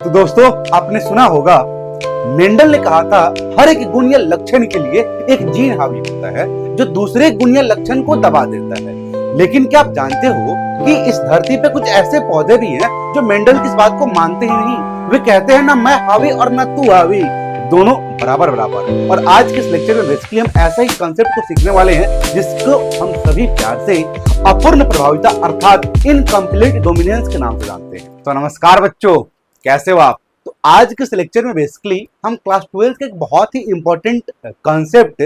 तो दोस्तों, आपने सुना होगा मेंडल ने कहा था हर एक गुण या लक्षण के लिए एक जीन हावी होता है जो दूसरे गुण या लक्षण को दबा देता है। लेकिन क्या आप जानते हो कि इस धरती पे कुछ ऐसे पौधे भी हैं जो मेंडल की इस बात को मानते ही नहीं। वे कहते हैं ना मैं हावी और ना तू हावी, दोनों बराबर बराबर। और आज के इस लेक्चर में बेसिकली हम ऐसा ही कॉन्सेप्ट को सीखने वाले हैं जिसको हम सभी प्यार से अपूर्ण प्रभाविता अर्थात इनकम्प्लीट डोमिनेंस के नाम से जानते हैं। तो नमस्कार बच्चों, कैसे हो आप? तो आज के इस लेक्चर में बेसिकली हम क्लास 12 के एक बहुत ही इंपॉर्टेंट कॉन्सेप्ट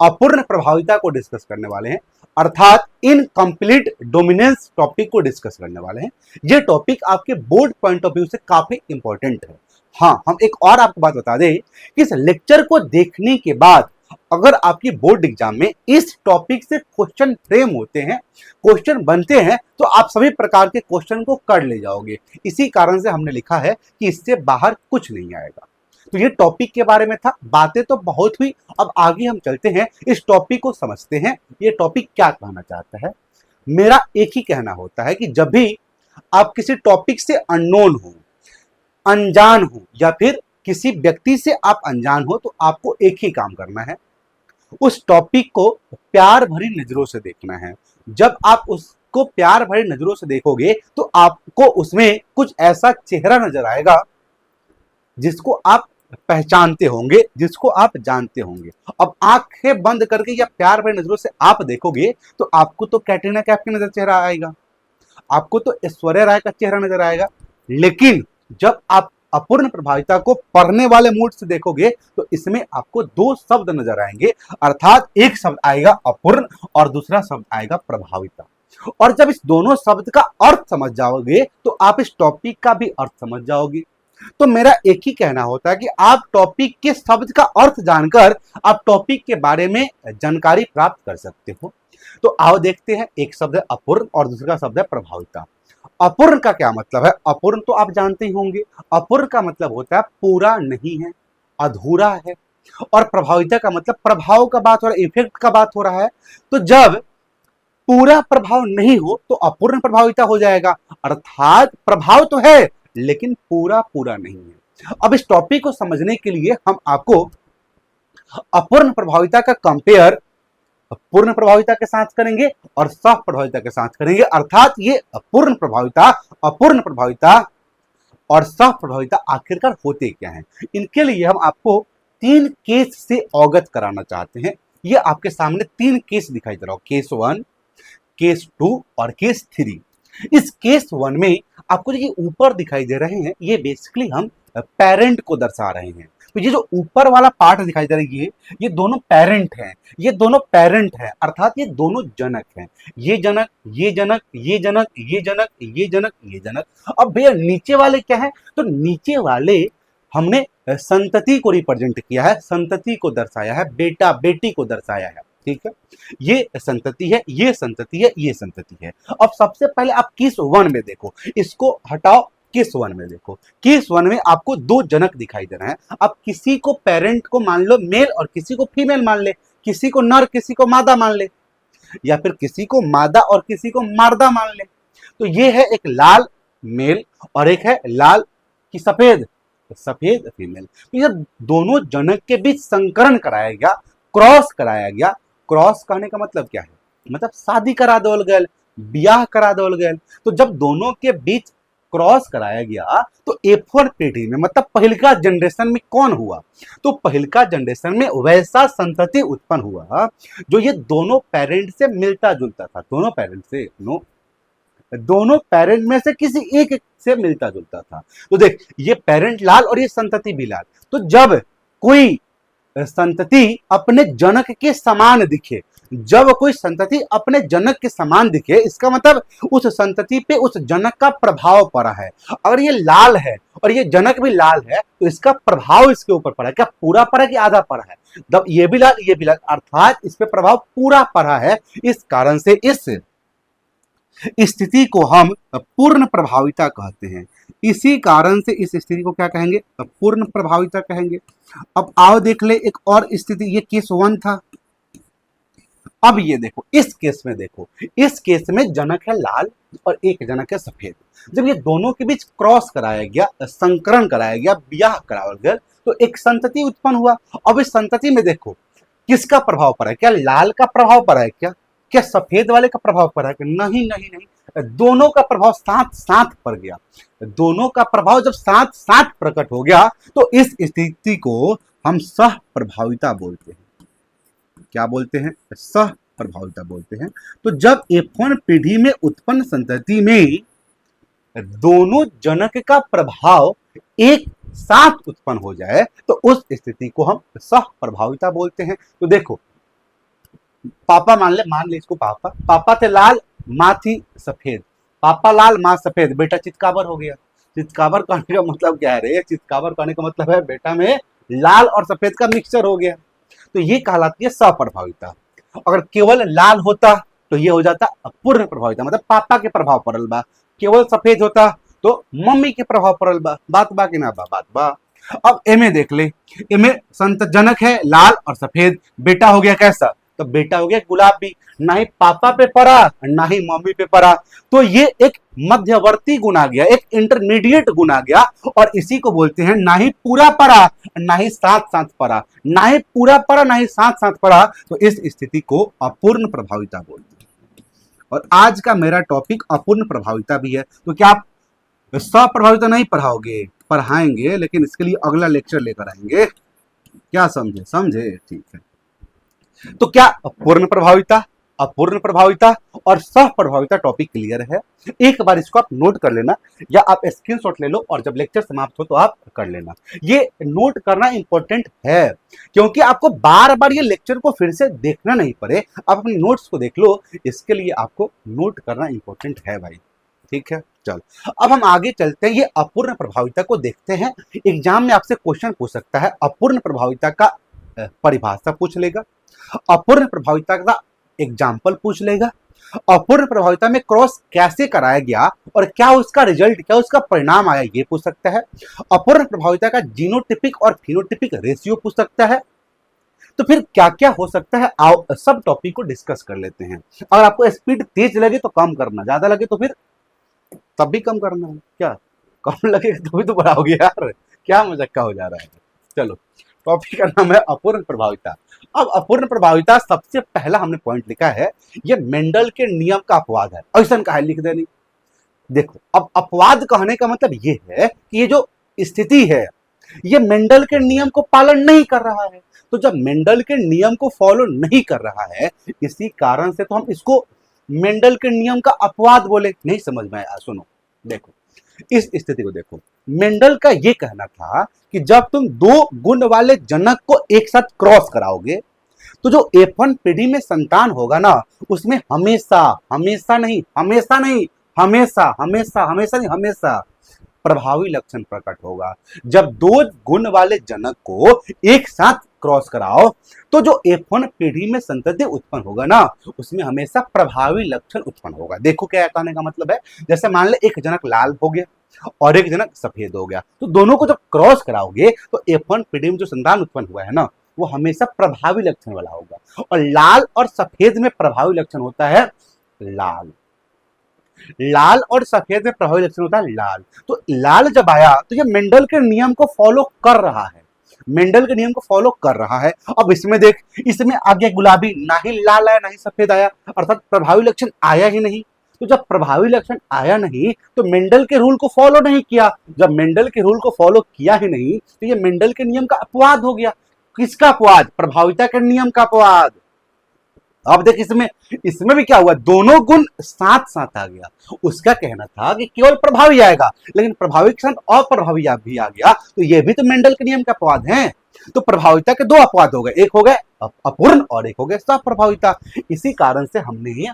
अपूर्ण प्रभाविता को डिस्कस करने वाले हैं, अर्थात इनकम्प्लीट डोमिनेंस टॉपिक को डिस्कस करने वाले हैं। ये टॉपिक आपके बोर्ड पॉइंट ऑफ व्यू से काफी इंपॉर्टेंट है। हाँ, हम एक और आपको बात बता दें कि इस लेक्चर को देखने के बाद अगर आपकी बोर्ड एग्जाम में इस टॉपिक से क्वेश्चन फ्रेम होते हैं, क्वेश्चन बनते हैं, तो आप सभी प्रकार के क्वेश्चन को कर ले जाओगे। इसी कारण से हमने लिखा है कि इससे बाहर कुछ नहीं आएगा। तो ये टॉपिक के बारे में था, बातें तो बहुत हुई, अब आगे हम चलते हैं, इस टॉपिक को समझते हैं। ये टॉपिक क्या कहना चाहता है? मेरा एक ही कहना होता है कि जब भी आप किसी टॉपिक से अननोन हो, अनजान हो, या फिर किसी व्यक्ति से आप अनजान हो, तो आपको एक ही काम करना है, उस टॉपिक को प्यार भरी नजरों से देखना है। जब आप उसको प्यार भरी नजरों से देखोगे तो आपको उसमें कुछ ऐसा चेहरा नजर आएगा जिसको आप पहचानते होंगे, जिसको आप जानते होंगे। अब आंखें बंद करके या प्यार भरी नजरों से आप देखोगे तो आपको तो कैटरीना कैफ की नजर चेहरा आएगा, आपको तो ऐश्वर्या राय का चेहरा नजर आएगा। लेकिन जब आप अपूर्ण प्रभाविता को पढ़ने वाले मूड से देखोगे तो इसमें आपको दो शब्द नजर आएंगे, अर्थात एक शब्द आएगा अपूर्ण और दूसरा शब्द आएगा प्रभाविता। और जब इस दोनों शब्द का अर्थ समझ जाओगे तो आप इस टॉपिक का भी अर्थ समझ जाओगे। तो मेरा एक ही कहना होता है कि आप टॉपिक के शब्द का अर्थ जानकर आप टॉपिक के बारे में जानकारी प्राप्त कर सकते हो। तो आओ देखते हैं, एक शब्द है अपूर्ण और दूसरा शब्द है प्रभाविता। अपूर्ण का क्या मतलब है? अपूर्ण तो आप जानते ही होंगे, अपूर्ण का मतलब होता है पूरा नहीं है, अधूरा है। और प्रभाविता का मतलब प्रभाव का बात हो रहा है, इफेक्ट का बात हो रहा है। तो जब पूरा प्रभाव नहीं हो तो अपूर्ण प्रभाविता हो जाएगा, अर्थात प्रभाव तो है लेकिन पूरा पूरा नहीं है। अब इस टॉपिक को समझने के लिए हम आपको अपूर्ण प्रभाविता का कंपेयर पूर्ण प्रभाविता के साथ करेंगे और सह प्रभाविता के साथ करेंगे, अर्थात ये पूर्ण प्रभाविता, अपूर्ण प्रभाविता और सह प्रभाविता आखिरकार होते क्या हैं। इनके लिए हम आपको 3 केस से अवगत कराना चाहते हैं। ये आपके सामने 3 केस दिखाई दे रहा हो, केस 1, केस 2 और केस 3। इस केस 1 में आपको जो ये ऊपर दिखाई दे रहे हैं, ये बेसिकली हम पेरेंट को दर्शा रहे हैं। तो ये जो ऊपर वाला पार्ट दिखाई दे रही है, ये दोनों पेरेंट हैं, ये दोनों पेरेंट हैं, अर्थात ये दोनों जनक हैं। ये जनक, ये जनक, ये जनक, ये जनक, ये जनक, ये जनक। अब भैया नीचे वाले क्या है? तो नीचे वाले हमने संतति को रिप्रेजेंट किया है, संतति को दर्शाया है, बेटा बेटी को दर्शाया है। ठीक है, ये संतति है, ये संतति है, ये संतति है। अब सबसे पहले आप केस 1 में देखो, इसको हटाओ, केस 1 में देखो। केस 1 में आपको 2 जनक दिखाई दे रहे हैं। अब किसी को पेरेंट को मान लो मेल और किसी को फीमेल मान ले, किसी को नर किसी को मादा मान ले, या फिर किसी को मादा और किसी को मार्दा मान ले। तो ये है एक लाल मेल और एक है लाल की सफेद, सफेद फीमेल। तो ये दोनों जनक के बीच संकरण कराया गया, क्रॉस कराया गया। क्रॉस कहने का मतलब क्या है? मतलब शादी करा दोल गए, ब्याह करा दोल गए। तो जब दोनों के बीच क्रॉस कराया गया तो A4 पीढ़ी में, मतलब पहिलका जनरेशन में कौन हुआ? तो पहिलका जनरेशन में वैसा संतति उत्पन्न हुआ जो ये दोनों पेरेंट से मिलता जुलता था। दोनों पेरेंट से दोनों पेरेंट में से किसी एक से मिलता जुलता था। तो देख, ये पेरेंट लाल और ये संतति भी लाल। तो जब कोई संतति अपने जनक के समान दिखे, जब कोई संतति अपने जनक के समान दिखे, इसका मतलब उस संतति पे उस जनक का प्रभाव पड़ा है। अगर ये लाल है और ये जनक भी लाल है तो इसका प्रभाव इसके ऊपर पड़ा है। क्या पूरा पड़ा है कि आधा पड़ा है? जब ये भी लाल ये भी लाल, अर्थात इस पे प्रभाव पूरा पड़ा है। इस कारण से इस स्थिति को हम पूर्ण प्रभाविता कहते हैं। इसी कारण से इस स्थिति को क्या कहेंगे? पूर्ण प्रभाविता कहेंगे। अब आओ देख ले एक और स्थिति, ये केस 1 था। अब ये देखो, इस केस में देखो, इस केस में जनक है लाल और एक जनक है सफेद। जब ये दोनों के बीच क्रॉस कराया गया, संकरण कराया गया, ब्याह कराया गया, तो एक संतति उत्पन्न हुआ। अब इस संतति में देखो किसका प्रभाव पड़ा है, क्या लाल का प्रभाव पड़ा है, क्या सफेद वाले का प्रभाव पड़ा है? नहीं नहीं नहीं, दोनों का प्रभाव साथ साथ पड़ गया। दोनों का प्रभाव जब साथ साथ प्रकट हो गया तो इस स्थिति को हम सह प्रभाविता बोलते हैं। क्या बोलते हैं? सह प्रभाविता बोलते हैं। तो जब F1 पीढ़ी में उत्पन्न संतति में दोनों जनक का प्रभाव एक साथ उत्पन्न हो जाए तो उस स्थिति को हम सह प्रभाविता बोलते हैं। तो देखो, पापा मान ले इसको पापा थे लाल, माँ थी सफेद। पापा लाल माँ सफेद, बेटा चितकाबर हो गया। चितकाबर कहने का मतलब क्या है रे? चितकाबर कहने का मतलब है बेटा में लाल और सफेद का मिक्सचर हो गया। तो ये कहलाती है सप्रभाविता। अगर केवल लाल होता तो ये हो जाता अपूर्ण प्रभाविता, मतलब पापा के प्रभाव पड़ल बा। केवल सफेद होता तो मम्मी के प्रभाव पड़ल बा। बात बा कि ना बा? बात बा। अब एमे देख ले, एमे संत जनक है लाल और सफेद, बेटा हो गया कैसा? तो बेटा हो गया गुलाबी, ना ही पापा पे पड़ा ना ही मम्मी पे पड़ा। तो ये एक मध्यवर्ती गुण आ गया, एक इंटरमीडिएट गुण आ गया, और इसी को बोलते हैं ना ही पूरा पड़ा ना ही साथ साथ पड़ा, ना ही पूरा पड़ा ना ही साथ साथ पड़ा। तो इस स्थिति को अपूर्ण प्रभाविता बोलते हैं। और आज का मेरा टॉपिक अपूर्ण प्रभाविता भी है। तो क्या आप सप्रभाविता नहीं पढ़ाओगे? पढ़ाएंगे, लेकिन इसके लिए अगला लेक्चर लेकर आएंगे। क्या समझे? समझे? ठीक है। तो क्या पूर्ण प्रभाविता, अपूर्ण प्रभाविता और सह प्रभाविता टॉपिक क्लियर है? एक बार इसको आप नोट कर लेना, या आप स्क्रीनशॉट ले लो और जब लेक्चर समाप्त हो तो आप कर लेना। ये नोट करना इंपॉर्टेंट है, क्योंकि आपको बार बार ये लेक्चर को फिर से देखना नहीं पड़े, आप अपनी नोट्स को देख लो। इसके लिए आपको नोट करना इंपॉर्टेंट है भाई। ठीक है, चलो अब हम आगे चलते हैं। ये अपूर्ण प्रभाविता को देखते हैं। एग्जाम में आपसे क्वेश्चन पूछ सकता है, अपूर्ण प्रभाविता का परिभाषा पूछ लेगा, अपूर्ण प्रभाविता का एग्जाम्पल पूछ लेगा, अपूर्ण प्रभाविता में क्रॉस कैसे कराया गया और क्या उसका रिजल्ट, क्या उसका परिणाम आया, ये पूछ सकता है। अपूर्ण प्रभाविता का जीनोटिपिक और फिनोटिपिक रेशियो पूछ सकता है। तो फिर क्या क्या हो सकता है, आओ सब टॉपिक को डिस्कस कर लेते हैं। अगर आपको स्पीड तेज लगे तो कम करना, ज्यादा लगे तो फिर तब भी कम करना है। क्या कम लगेगा तो भी तो बढ़ाओगे यार, क्या मजाक हो जा रहा है। चलो, टॉपिक का नाम है अपूर्ण प्रभाविता। अब अपूर्ण प्रभाविता सबसे पहला हमने पॉइंट लिखा है, ये मेंडल के नियम का अपवाद है। ऐसा कहा लिख देनी। देखो, अब अपवाद कहने का मतलब ये है कि ये जो स्थिति है ये मेंडल के नियम को पालन नहीं कर रहा है। तो जब मेंडल के नियम को फॉलो नहीं कर रहा है, इसी कारण से तो हम इसको मेंडल के नियम का अपवाद बोले। नहीं समझ में आया? सुनो, देखो इस स्थिति को देखो। मेंडल का यह कहना था कि जब तुम दो गुण वाले जनक को एक साथ क्रॉस कराओगे तो जो F1 पीढ़ी में संतान होगा ना, उसमें हमेशा हमेशा नहीं हमेशा नहीं हमेशा हमेशा हमेशा नहीं हमेशा प्रभावी लक्षण प्रकट होगा। जब दो गुण वाले जनक को एक साथ क्रॉस कराओ तो जो F1 पीढ़ी में संतति उत्पन्न होगा ना, उसमें हमेशा प्रभावी लक्षण उत्पन्न होगा। देखो क्या कहने का मतलब है, जैसे मान ले एक जनक लाल हो गया और एक जनक सफेद हो गया, तो दोनों को जब क्रॉस कराओगे तो F1 पीढ़ी में जो संतान उत्पन्न हुआ है ना, वो हमेशा प्रभावी लक्षण वाला होगा। और लाल और सफेद में प्रभावी लक्षण होता है लाल, लाल और सफेद में प्रभावी लक्षण होता है लाल। तो लाल जब आया तो ये मेंडल के नियम को फॉलो कर रहा है, मेंडल के नियम को फॉलो कर रहा है। अब इसमें देख, इसमें आगे गुलाबी, ना ही लाल आया ना ही सफेद आया, अर्थात प्रभावी लक्षण आया ही नहीं। तो जब प्रभावी लक्षण आया नहीं तो मेंडल के रूल को फॉलो नहीं किया। जब मेंडल के रूल को फॉलो किया ही नहीं तो ये मेंडल के नियम का अपवाद हो गया। किसका अपवाद? प्रभाविता के नियम का अपवाद। अब देख, इसमें भी क्या हुआ, दोनों गुण साथ साथ आ गया। उसका कहना था कि केवल प्रभावी आएगा, लेकिन प्रभावी के साथ अप्रभावी भी आ गया, तो ये भी तो मेंडल के नियम का अपवाद है। तो प्रभाविता के दो अपवाद हो गए, एक हो गए अपूर्ण और एक हो गए सप्रभाविता। इसी कारण से हमने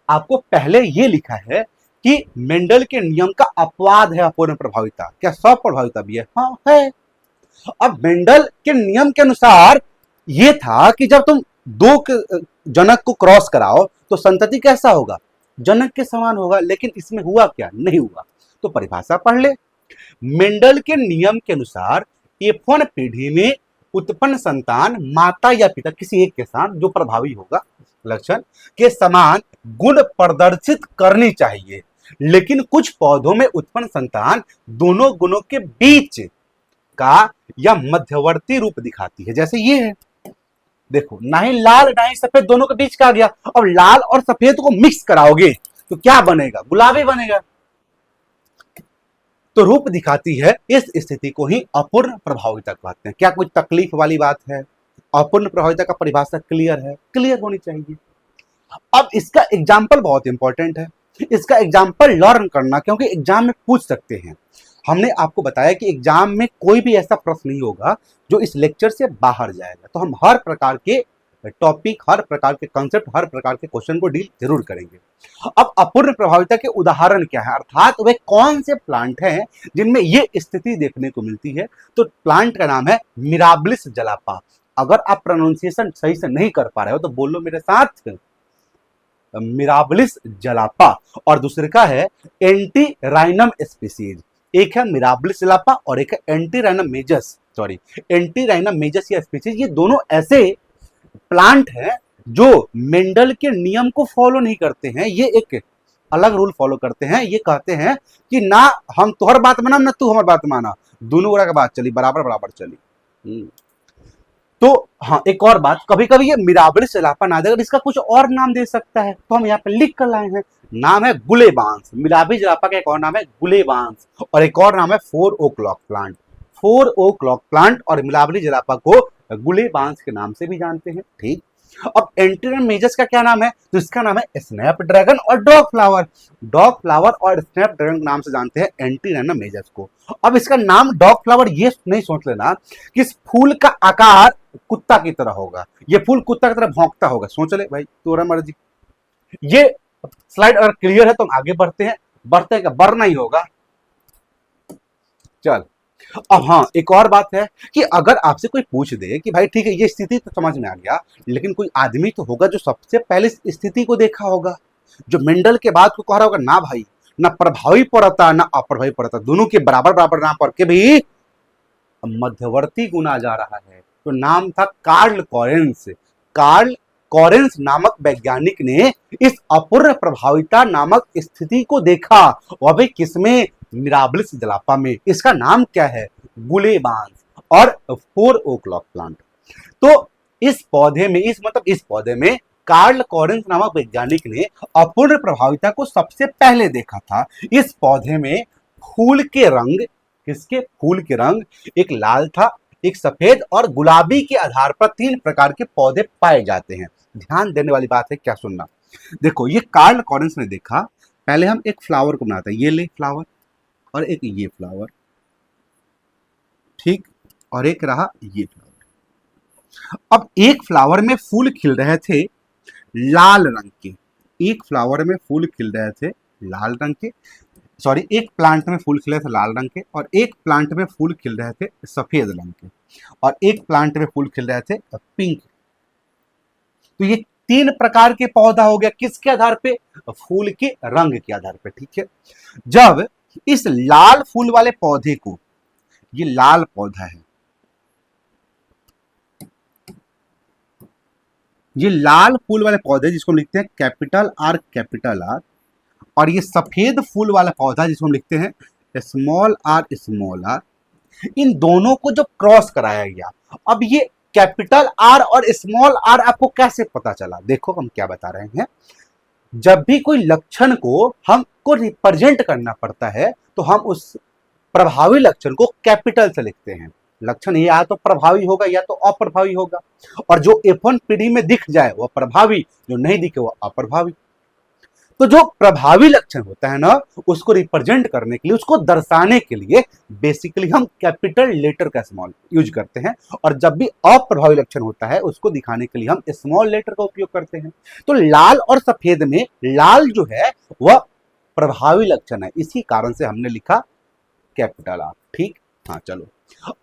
आपको पहले ये लिखा है कि मेंडल के नियम का अपवाद है अपूर्ण प्रभाविता। क्या सप्रभाविता भी है? हाँ है। अब मेंडल के नियम के अनुसार ये था कि जब तुम दो जनक को क्रॉस कराओ तो संतति कैसा होगा? जनक के समान होगा। लेकिन इसमें हुआ क्या? नहीं हुआ। तो परिभाषा पढ़ ले। मेंडल के नियम के अनुसार F1 पीढ़ी में उत्पन्न संतान माता या पिता किसी एक के साथ जो प्रभावी होगा लक्षण के समान गुण प्रदर्शित करनी चाहिए, लेकिन कुछ पौधों में उत्पन्न संतान दोनों गुणों के बीच का या मध्यवर्ती रूप दिखाती है। जैसे ये है, देखो, ना ही लाल ना ही सफेद, दोनों के बीच का आ गया। अब लाल और सफेद को मिक्स कराओगे तो क्या बनेगा? गुलाबी बनेगा। तो रूप दिखाती है, इस स्थिति को ही अपूर्ण प्रभाविता कहते हैं। क्या कोई तकलीफ वाली बात है? अपूर्ण प्रभाविता का परिभाषा क्लियर है, क्लियर होनी चाहिए। अब इसका एग्जाम्पल बहुत इंपॉर्टेंट है, इसका एग्जाम्पल लर्न करना, क्योंकि एग्जाम में पूछ सकते हैं। हमने आपको बताया कि एग्जाम में कोई भी ऐसा प्रश्न नहीं होगा जो इस लेक्चर से बाहर जाएगा। तो हम हर प्रकार के टॉपिक, हर प्रकार के कॉन्सेप्ट, हर प्रकार के क्वेश्चन को डील जरूर करेंगे। अब अपूर्ण प्रभाविता के उदाहरण क्या है, अर्थात वे कौन से प्लांट हैं जिनमें ये स्थिति देखने को मिलती है? तो प्लांट का नाम है मिराबिलिस जलापा। अगर आप प्रोनाउंसिएशन सही से नहीं कर पा रहे हो तो बोलो मेरे साथ, मिराबिलिस जलापा। और दूसरे का है एंटीराइनम स्पीसीज। एक है मिराबिलिस जलापा और एक है एंटीराइनम मेजस, सॉरी एंटीराइनम मेजस या स्पीसीज। ये दोनों ऐसे प्लांट हैं जो मेंडल के नियम को फॉलो नहीं करते हैं, ये एक अलग रूल फॉलो करते हैं। ये कहते हैं कि ना हम तोहर बात माना ना तू हमार बात माना, दोनों गोरा का बात चली, बराबर बराबर चली। तो हाँ, एक और बात, कभी कभी ये मिराबिलिस जलापा ना देकर इसका कुछ और नाम दे सकता है, तो हम यहाँ पे लिख कर लाए हैं। नाम है गुलेबांस। मिराबिलिस जलापा का एक और नाम है गुलेबांस, और एक और नाम है 4 o'clock प्लांट। 4 o'clock प्लांट और मिराबिलिस जलापा को गुलेबांस के नाम से भी जानते हैं। ठीक, अब एंटीराइनम मेजस का क्या नाम है? तो इसका नाम है स्नैप ड्रैगन और डॉग फ्लावर। डॉग फ्लावर और स्नैप ड्रैगन के नाम से जानते हैं एंटीराइनम मेजस को। अब इसका नाम डॉग फ्लावर ये नहीं सोच लेना कि इस फूल का आकार कुत्ता की तरह होगा, ये फूल कुत्ता की तरह भौंकता होगा। सोच ले भाई, तोरा मर्जी। ये स्लाइड अगर क्लियर है तो हम आगे बढ़ते हैं। बढ़ते का बढ़ना ही होगा। चल, अब हाँ, एक और बात है कि अगर आपसे कोई पूछ दे कि भाई ठीक है ये स्थिति तो समझ में आ गया, लेकिन कोई आदमी तो होगा जो सबसे पहले इस स्थिति को देखा होगा, जो मेंडल के बाद को कह रहा होगा ना भाई, ना प्रभावी पड़ता ना अप्रभावी पड़ता, दोनों के बराबर बराबर नाम पढ़ के भी मध्यवर्ती गुण आ जा रहा है। तो नाम था कार्ल कॉरेंस। कार्ल कॉरेंस नामक वैज्ञानिक ने इस अपूर्ण प्रभाविता नामक स्थिति को देखा, वह भी किसमें? मिराबिलिस जलापा में। इसका नाम क्या है? गुलेबांस और 4 o'clock प्लांट। तो इस पौधे में, इस पौधे में कार्ल कॉरेंस नामक वैज्ञानिक ने अपूर्ण प्रभाविता को सबसे पहले देखा था। इस पौधे में फूल के रंग, किसके? फूल के रंग एक लाल था, एक सफेद और गुलाबी के आधार पर 3 प्रकार के पौधे पाए जाते हैं। ध्यान देने वाली बात है, क्या सुनना। देखो, ये कार्ल कॉरेंस ने देखा। पहले हम एक फ्लावर को बनाते हैं, ये ले फ्लावर और एक ये फ्लावर, ठीक, और एक रहा ये फ्लावर। अब एक फ्लावर में फूल खिल रहे थे लाल रंग के, एक फ्लावर में फूल खिल रहे थे लाल रंग के, सॉरी एक प्लांट में फूल खिले थे लाल रंग के, और एक प्लांट में फूल खिल रहे थे सफेद रंग के, और एक प्लांट में फूल खिल रहे थे पिंक। तो ये 3 प्रकार के पौधा हो गया, किसके आधार पे? फूल के रंग के आधार पे। ठीक है, जब इस लाल फूल वाले पौधे को, ये लाल पौधा है, ये लाल फूल वाले पौधे जिसको हम लिखते हैं कैपिटल आर, और ये सफेद फूल वाला पौधा जिसको हम लिखते हैं स्मॉल आर, इन दोनों को जब क्रॉस कराया गया, अब ये कैपिटल आर और स्मॉल आर आपको कैसे पता चला? देखो हम क्या बता रहे हैं। जब भी कोई लक्षण को हमको रिप्रेजेंट करना पड़ता है तो हम उस प्रभावी लक्षण को कैपिटल से लिखते हैं। लक्षण या तो प्रभावी होगा या तो अप्रभावी होगा, और जो F1 पीढ़ी में दिख जाए वह प्रभावी, जो नहीं दिखे वह अप्रभावी। तो जो प्रभावी लक्षण होता है ना, उसको रिप्रेजेंट करने के लिए, उसको दर्शाने के लिए बेसिकली हम कैपिटल लेटर का स्मॉल यूज करते हैं, और जब भी अप्रभावी लक्षण होता है उसको दिखाने के लिए हम स्मॉल लेटर का उपयोग करते हैं। तो लाल और सफेद में लाल जो है वह प्रभावी लक्षण है, इसी कारण से हमने लिखा कैपिटल आर। ठीक, हाँ चलो,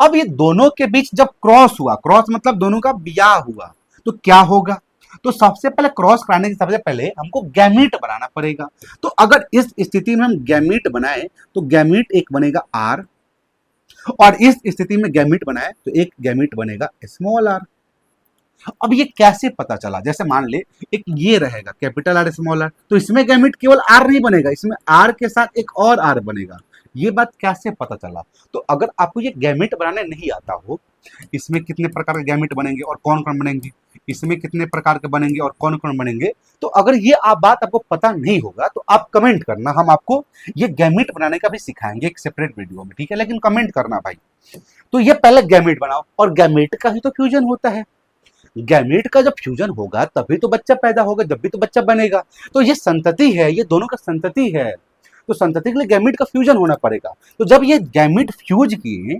अब ये दोनों के बीच जब क्रॉस हुआ, क्रॉस मतलब दोनों का ब्याह हुआ, तो क्या होगा? तो सबसे पहले क्रॉस कराने के सबसे पहले हमको गैमीट बनाना पड़ेगा। तो अगर इस स्थिति में हम गैमीट बनाए तो गैमीट एक बनेगा आर, और इस स्थिति में गैमीट बनाए तो एक गैमीट बनेगा स्मॉल आर। अब ये कैसे पता चला? जैसे मान ले एक ये रहेगा कैपिटल आर स्मॉल आर, तो इसमें गैमेट केवल आर नहीं बनेगा, इसमें आर के साथ एक और आर बनेगा। ये बात कैसे पता चला? तो अगर आपको ये गैमेट बनाने नहीं आता हो, इसमें कितने प्रकार के गैमेट बनेंगे और कौन कौन बनेंगे, इसमें कितने प्रकार के बनेंगे और कौन कौन बनेंगे, तो अगर ये आप बात आपको पता नहीं होगा तो आप कमेंट करना, हम आपको ये गैमेट बनाने का भी सिखाएंगे एक सेपरेट वीडियो में, ठीक है? लेकिन कमेंट करना भाई। तो ये पहले गैमेट बनाओ, और गैमेट का ही तो फ्यूजन होता है। गैमेट का जब फ्यूजन होगा तभी तो बच्चा पैदा होगा, जब भी तो बच्चा बनेगा। तो ये संतति है, ये दोनों का संतति है, तो संतति के लिए गैमेट का फ्यूजन होना पड़ेगा। तो जब ये गैमेट फ्यूज किए,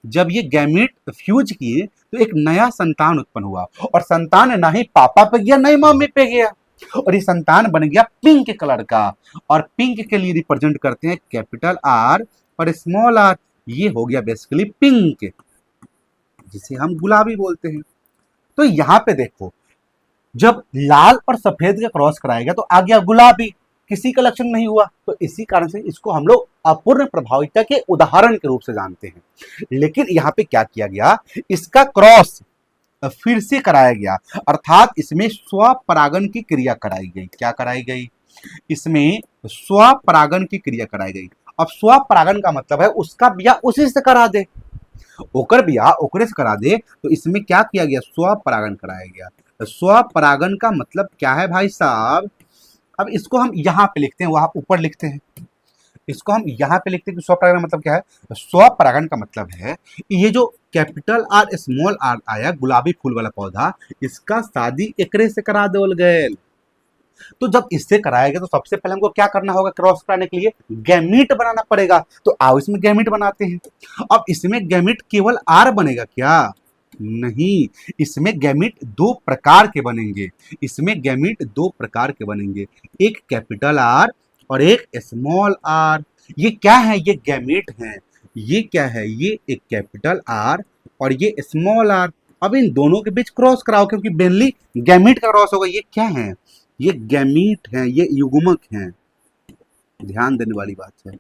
जब ये गैमेट फ्यूज किए तो एक नया संतान उत्पन्न हुआ, और संतान ना ही पापा पे गया ना ही मम्मी पे गया, और ये संतान बन गया पिंक कलर का, और पिंक के लिए रिप्रेजेंट करते हैं कैपिटल आर और स्मॉल आर। ये हो गया बेसिकली पिंक, जिसे हम गुलाबी बोलते हैं। तो यहां पे देखो, जब लाल और सफेद का क्रॉस कराएगा तो आ गया गुलाबी, किसी का लक्षण नहीं हुआ, तो इसी कारण से इसको हम लोग अपूर्ण प्रभाविता के उदाहरण के रूप से जानते हैं। लेकिन यहाँ पे क्या किया गया, इसका क्रॉस फिर से कराया गया, अर्थात इसमें स्वपरागन की क्रिया कराई गई। क्या कराई गई? इसमें स्वपरागन की क्रिया कराई गई। अब स्वपरागन का मतलब है उसका ब्याह उसी से करा दे, ओकर ब्याह ओकरे से करा दे, तो इसमें क्या किया गया, स्वपरागन कराया गया। स्वपरागन का मतलब क्या है भाई साहब? अब इसको हम यहाँ पे लिखते हैं, वहां ऊपर लिखते हैं, इसको हम यहाँ पे लिखते हैं कि स्वपरागन मतलब क्या है। स्वपरागन का मतलब है ये जो कैपिटल आर स्मॉल आर आया गुलाबी फूल वाला पौधा, इसका शादी एकरे से करा देवल गए। तो जब इससे कराएगा तो सबसे पहले हमको क्या करना होगा, क्रॉस कराने के लिए गैमीट बनाना पड़ेगा। तो आओ इसमें गैमीट बनाते हैं। अब इसमें गैमीट केवल आर बनेगा क्या? नहीं, इसमें गैमीट दो प्रकार के बनेंगे। इसमें गैमीट दो प्रकार के बनेंगे, एक कैपिटल आर और एक स्मॉल आर। ये क्या है? ये गैमीट है। ये क्या है? ये एक कैपिटल आर और ये स्मॉल आर। अब इन दोनों के बीच क्रॉस कराओ, क्योंकि मेनली गैमीट का क्रॉस होगा। ये क्या है? ये गैमीट है, ये युग्मक हैं। ध्यान देने वाली बात है।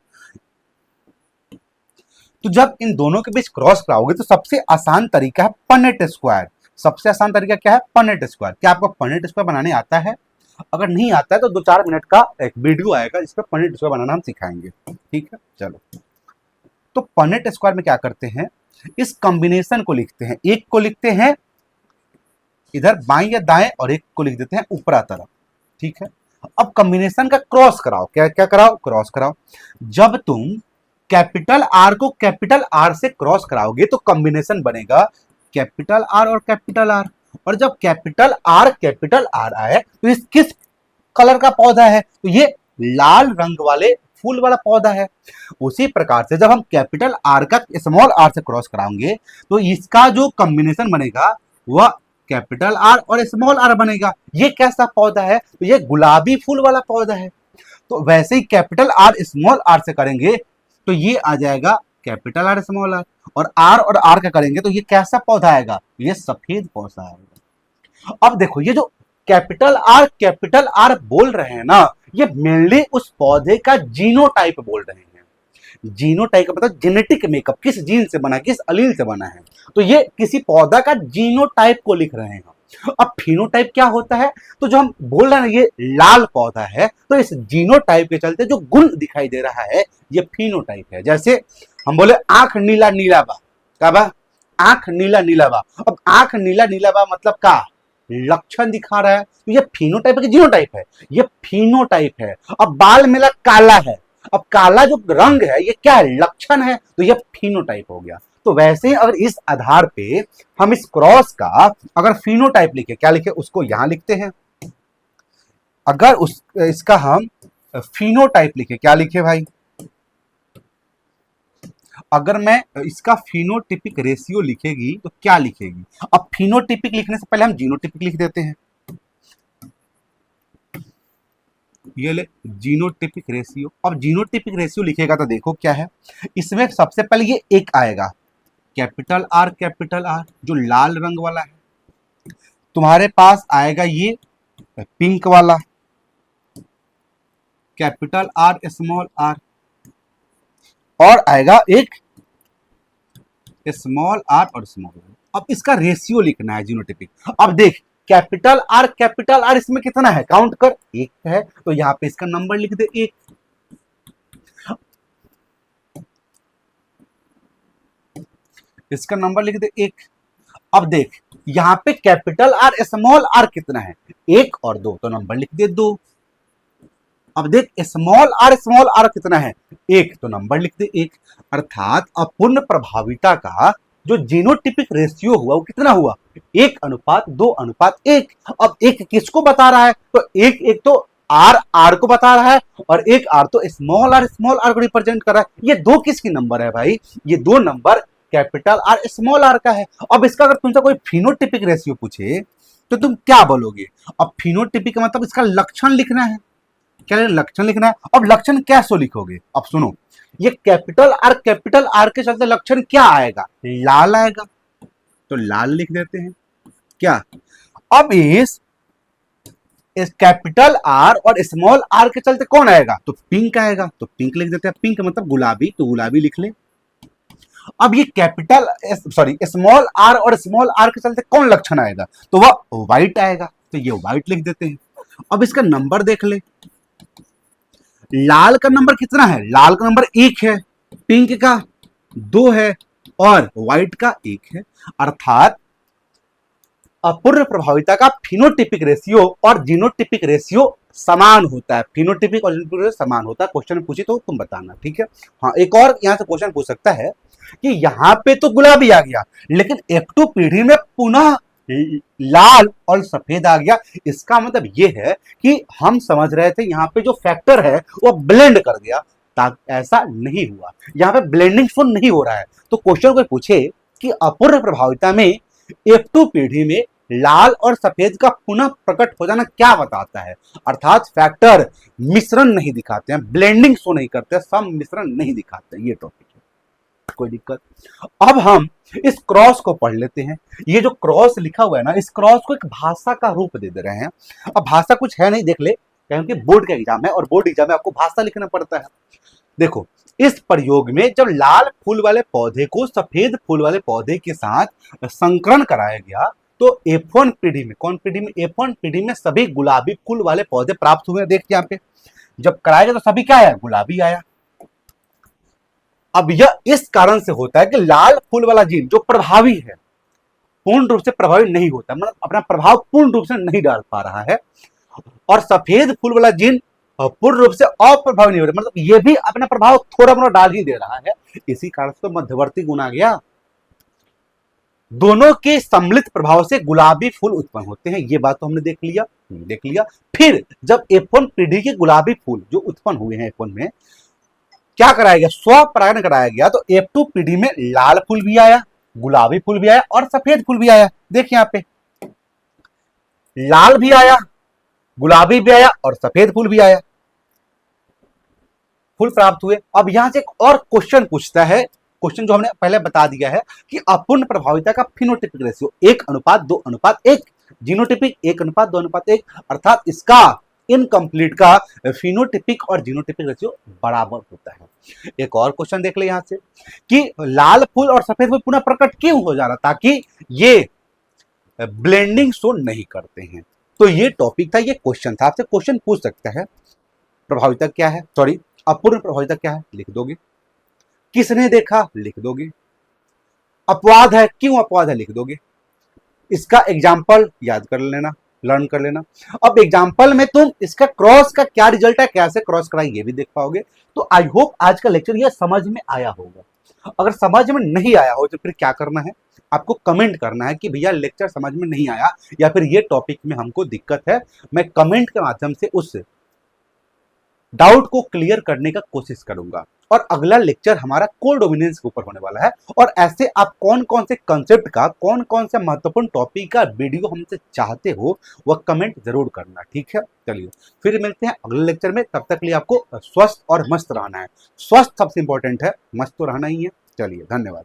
तो जब इन दोनों के बीच क्रॉस कराओगे तो सबसे आसान तरीका है पनेट स्क्वायर। सबसे आसान तरीका क्या है? Punnett square. क्या आपको पनेट स्क्वायर बनाने आता है? अगर नहीं आता है तो 2-4 मिनट का एक वीडियो आएगा जिसपे पनेट स्क्वायर बनाना हम सिखाएंगे, ठीक है? चलो, तो पनेट स्क्वायर में क्या करते हैं, इस कॉम्बिनेशन को लिखते हैं। एक को लिखते हैं इधर बाएं या दाएं और एक को लिख देते हैं ऊपरा तरफ, ठीक है? अब कॉम्बिनेशन का क्रॉस कराओ। क्या क्या कराओ? क्रॉस कराओ। जब तुम कैपिटल आर को कैपिटल आर से क्रॉस कराओगे तो कॉम्बिनेशन बनेगा कैपिटल आर और कैपिटल आर। और जब कैपिटल आर आए तो इस किस कलर का पौधा है? तो ये लाल रंग वाले फूल वाला पौधा है। उसी प्रकार से जब हम कैपिटल आर का स्मॉल आर से क्रॉस कराएंगे तो इसका जो कॉम्बिनेशन बनेगा वह कैपिटल आर और स्मॉल आर बनेगा। ये कैसा पौधा है? तो ये गुलाबी फूल वाला पौधा है। तो वैसे ही कैपिटल आर स्मॉल आर से करेंगे तो ये आ जाएगा कैपिटल आर स्मॉल आर, और आर का करेंगे तो ये कैसा पौधा आएगा? ये सफेद पौधा आएगा। अब देखो, ये जो कैपिटल आर बोल रहे हैं ना, ये मेनली उस पौधे का जीनोटाइप बोल रहे हैं। जीनोटाइप का मतलब जेनेटिक मेकअप, किस जीन से बना है, किस अलील से बना है। तो ये किसी पौधा का जीनोटाइप को लिख रहे हैं। अब फिनोटाइप क्या होता है? तो जो हम बोल रहे हैं ये लाल पौधा है, तो इस जीनोटाइप के चलते जो गुण दिखाई दे रहा है ये फिनोटाइप है। जैसे हम बोले आंख नीला नीला बा, क्या बा? आंख नीला नीला बा। अब आंख नीला नीला बा मतलब का लक्षण दिखा रहा है, तो ये फिनोटाइप है कि जीनोटाइप है? ये फिनोटाइप है। अब बाल मेरा काला है, अब काला जो रंग है ये क्या है? लक्षण है, तो ये फिनोटाइप हो गया। तो वैसे अगर इस आधार पे हम इस क्रॉस का अगर फिनोटाइप लिखे, क्या लिखे उसको यहां लिखते हैं। अगर उस इसका हम फिनोटाइप लिखे, क्या लिखे भाई? अगर मैं इसका फिनोटिपिक रेशियो लिखेगी तो क्या लिखेगी? अब फिनोटिपिक लिखने से पहले हम जीनोटिपिक लिख देते हैं। ये ले जीनोटिपिक रेशियो। अब जीनोटिपिक रेशियो लिखेगा तो देखो क्या है, इसमें सबसे पहले ये एक आएगा कैपिटल आर जो लाल रंग वाला है। तुम्हारे पास आएगा ये पिंक वाला कैपिटल आर स्मॉल आर, और आएगा एक स्मॉल आर और स्मॉल आर। अब इसका रेशियो लिखना है जीनोटिपिक। अब देख कैपिटल आर इसमें कितना है, काउंट कर, एक है, तो यहां पे इसका नंबर लिख दे एक। इसका नंबर लिख दे एक। अब देख यहां पे कैपिटल आर स्मॉल आर कितना है, एक और दो, तो नंबर लिख दे दो। अब देख स्मॉल आर कितना है, एक, तो नंबर लिख दे एक। अर्थात अपूर्ण प्रभाविता का जो जीनोटिपिक रेशियो हुआ वो कितना हुआ, 1:2:1। अब एक किसको बता रहा है, तो एक तो आर को बता रहा है, और एक आर तो स्मॉल आर को रिप्रेजेंट कर रहा है। ये दो किसकी नंबर है भाई, ये दो number capital R small R का है। अब इसका अगर तुमसे कोई फिनोटिपिक रेशियो पूछे तो तुम क्या बोलोगे। अब फिनोटिपिक मतलब इसका लक्षण लिखना है, क्या लक्षण लिखना है। अब लक्षण कैसे लिखोगे, अब सुनो, ये कैपिटल आर के चलते लक्षण क्या आएगा, लाल आएगा, तो लाल लिख देते हैं क्या। अब इस कैपिटल आर और स्मॉल आर के चलते कौन आएगा, तो पिंक आएगा, तो पिंक लिख देते हैं। पिंक मतलब गुलाबी, तो गुलाबी लिख ले। अब ये कैपिटल स्मॉल आर और स्मॉल आर के चलते कौन लक्षण आएगा, तो वह व्हाइट आएगा, तो ये व्हाइट लिख देते हैं। अब इसका नंबर देख ले, लाल का नंबर कितना है, लाल का नंबर 1 है, पिंक का 2 है, और व्हाइट का 1 है। अर्थात अपूर्ण प्रभाविता का फिनोटिपिक रेशियो और जीनोटिपिक रेशियो समान होता है। फिनोटिपिक और जीनोटिपिक रेशियो समान होता है। क्वेश्चन पूछे तो तुम बताना, ठीक है। हाँ, एक और यहां से क्वेश्चन पूछ सकता है कि यहां पे तो गुलाबी आ गया, लेकिन F2 पीढ़ी में पुनः लाल और सफेद आ गया। इसका मतलब ये है कि हम समझ रहे थे यहां पे जो फैक्टर है वो ब्लेंड कर गया, ताकि ऐसा नहीं हुआ, यहां पे ब्लेंडिंग शो नहीं हो रहा है। तो क्वेश्चन कोई पूछे कि अपूर्ण प्रभाविता में F2 पीढ़ी में लाल और सफेद का पुनः प्रकट हो जाना क्या बताता है, अर्थात फैक्टर मिश्रण नहीं दिखाते हैं, ब्लेंडिंग शो नहीं करते, सम मिश्रण नहीं दिखाते, ये टॉपिक है, कोई दिक्कत। अब हम इस क्रॉस को पढ़ लेते हैं। ये जो क्रॉस लिखा हुआ है ना, इस क्रॉस को एक भाषा का रूप दे रहे हैं। अब भाषा कुछ है नहीं, देख ले, क्योंकि बोर्ड का एग्जाम है और बोर्ड एग्जाम में आपको भाषा लिखना पड़ता है। देखो, इस प्रयोग में जब लाल फूल वाले पौधे को सफेद फूल वाले पौधे के साथ संकरण कराया गया, तो F1 पीढ़ी में, कौन पीढ़ी में, F1 पीढ़ी में सभी गुलाबी फूल वाले पौधे प्राप्त हुए। देख यहाँ पे जब कराया गया तो सभी क्या आया, गुलाबी आया। अब यह इस कारण से होता है कि लाल फूल वाला जीन जो प्रभावी है पूर्ण रूप से प्रभावी नहीं होता, मतलब अपना प्रभाव पूर्ण रूप से नहीं डाल पा रहा है, और सफेद फूल वाला जीन पूर्ण रूप से अप्रभावी नहीं हो रहा, मतलब ये भी अपना प्रभाव थोड़ा मोड़ा डाल ही दे रहा है। इसी कारण से तो मध्यवर्ती गुण आ गया। दोनों के सम्मिलित प्रभाव से गुलाबी फूल उत्पन्न होते हैं, ये बात तो हमने देख लिया। फिर जब F1 पीढ़ी के गुलाबी फूल जो उत्पन्न हुए हैं F1 में, क्या कराया गया, स्वपरागण कराया गया, तो F2 पीढ़ी में लाल फूल भी आया, गुलाबी फूल भी आया और सफेद फूल भी आया। देखिए यहाँ पे लाल भी आया, गुलाबी भी आया और सफेद फूल भी आया, फूल प्राप्त हुए। अब यहां से एक और क्वेश्चन पूछता है, क्वेश्चन जो हमने पहले बता दिया है कि अपूर्ण प्रभाविता का फिनोटिपिक रेशियो 1:2:1, जीनोटिपिक 1:2:1, अर्थात इसका इनकम्प्लीट का फिनोटिपिक और जीनोटिपिक रेशियो बराबर होता है। एक और क्वेश्चन देख ले यहां से कि लाल फूल और सफेद फूल पुनः प्रकट क्यों हो जा रहा, ताकि ये ब्लेंडिंग शो नहीं करते हैं। तो ये टॉपिक था, ये क्वेश्चन था, आपसे क्वेश्चन पूछ सकता है प्रभाविता क्या है, सॉरी अपूर्ण प्रभाविता क्या है, लिख दोगे। किसने देखा, लिख दोगे। अपवाद है, क्यों अपवाद है, लिख दोगे। इसका एग्जाम्पल याद कर लेना, लर्न कर लेना। अब एग्जाम्पल में तुम इसका क्रॉस का क्या रिजल्ट है, कैसे क्रॉस कराएं, ये भी देख पाओगे। तो आई होप आज का लेक्चर ये समझ में आया होगा। अगर समझ में नहीं आया हो तो फिर क्या करना है, आपको कमेंट करना है कि भैया लेक्चर समझ में नहीं आया या फिर ये टॉपिक में हमको दिक्कत है। मैं कमेंट के माध्यम से उस डाउट को क्लियर करने का कोशिश करूंगा। और अगला लेक्चर हमारा कोर डोमिनेंस के ऊपर होने वाला है, और ऐसे आप कौन कौन से कंसेप्ट का, कौन कौन से महत्वपूर्ण टॉपिक का वीडियो हमसे चाहते हो वह कमेंट जरूर करना, ठीक है। चलिए फिर मिलते हैं अगले लेक्चर में, तब तक के लिए आपको स्वस्थ और मस्त रहना है। स्वस्थ सबसे इंपॉर्टेंट है, मस्त तो रहना ही है। चलिए धन्यवाद।